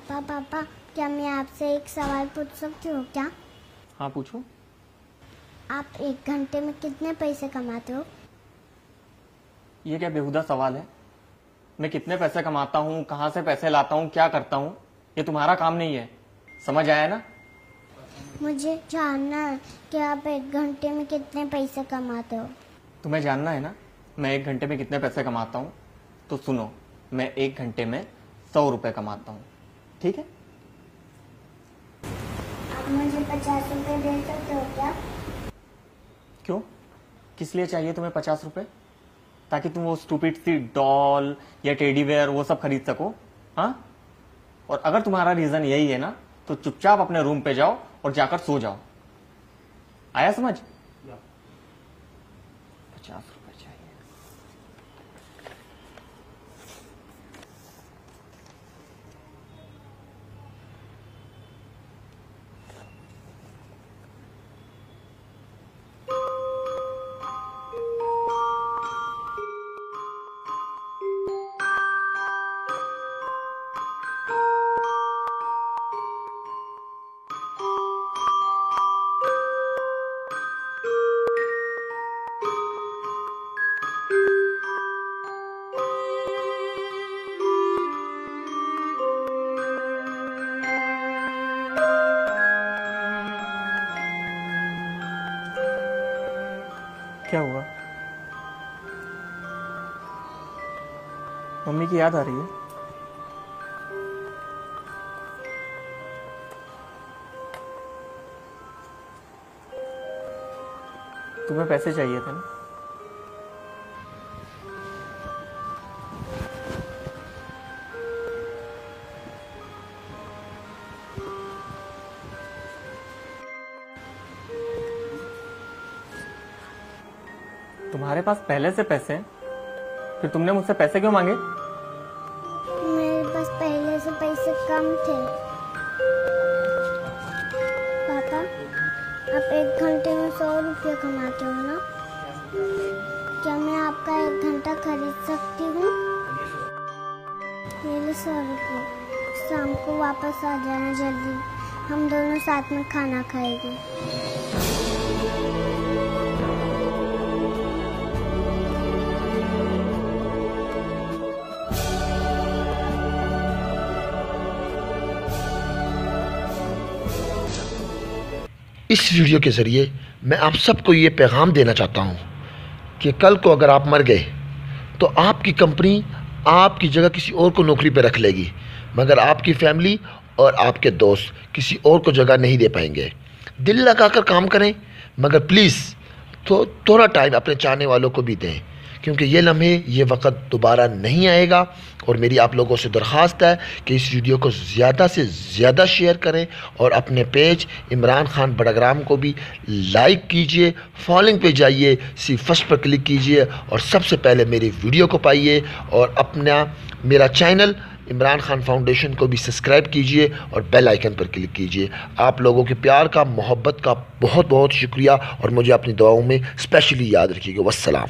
पापा पापा, क्या मैं आपसे एक सवाल पूछ सकती हूँ क्या? हाँ पूछो। आप 1 घंटे में कितने पैसे कमाते हो? ये क्या बेहुदा सवाल है? मैं कितने पैसे कमाता हूँ, कहाँ से पैसे लाता हूँ, क्या करता हूँ, ये तुम्हारा काम नहीं है। समझ आया ना? मुझे जानना है कि आप 1 घंटे में कितने पैसे कमाते हो। तुम्हें जानना है ना मैं 1 घंटे में कितने पैसे कमाता हूँ? तो सुनो, मैं 1 घंटे में 100 रुपये कमाता हूँ। ठीक है? आप मुझे 50 रुपये दे सकते हो क्या? क्यों? किस लिए चाहिए तुम्हें 50 रुपये? ताकि तुम वो स्टूपिड सी डॉल या टेडी बेयर वो सब खरीद सको? हाँ? और अगर तुम्हारा रीजन यही है ना, तो चुपचाप अपने रूम पे जाओ और जाकर सो जाओ। आया समझ? 50 रुपये चाहिए। क्या हुआ? मम्मी की याद आ रही है? तुम्हें पैसे चाहिए थे ना? तुम्हारे पास पहले से पैसे हैं, फिर तुमने मुझसे पैसे क्यों मांगे? मेरे पास पहले से पैसे कम थे। पापा, आप 1 घंटे में 100 रुपये कमाते हो ना? क्या मैं आपका 1 घंटा खरीद सकती हूँ? ये लो 100 रुपये। शाम को वापस आ जाना जल्दी, हम दोनों साथ में खाना खाएंगे। इस वीडियो के ज़रिए मैं आप सबको ये पैगाम देना चाहता हूँ कि कल को अगर आप मर गए तो आपकी कंपनी आपकी जगह किसी और को नौकरी पर रख लेगी, मगर आपकी फैमिली और आपके दोस्त किसी और को जगह नहीं दे पाएंगे। दिल लगाकर काम करें, मगर प्लीज़ तो थोड़ा टाइम अपने चाहने वालों को भी दें, क्योंकि ये लम्हे ये वक्त दोबारा नहीं आएगा। और मेरी आप लोगों से दरख्वास्त है कि इस वीडियो को ज़्यादा से ज़्यादा शेयर करें और अपने पेज इमरान खान बड़ाग्राम को भी लाइक कीजिए, फॉलोइंग पे जाइए, सी फर्स्ट पर क्लिक कीजिए और सबसे पहले मेरी वीडियो को पाइए और अपना मेरा चैनल इमरान खान फाउंडेशन को भी सब्सक्राइब कीजिए और बेल आइकन पर क्लिक कीजिए। आप लोगों के प्यार का, मोहब्बत का बहुत बहुत शुक्रिया और मुझे अपनी दुआओं में स्पेशली याद रखिएगा। वस्सलाम।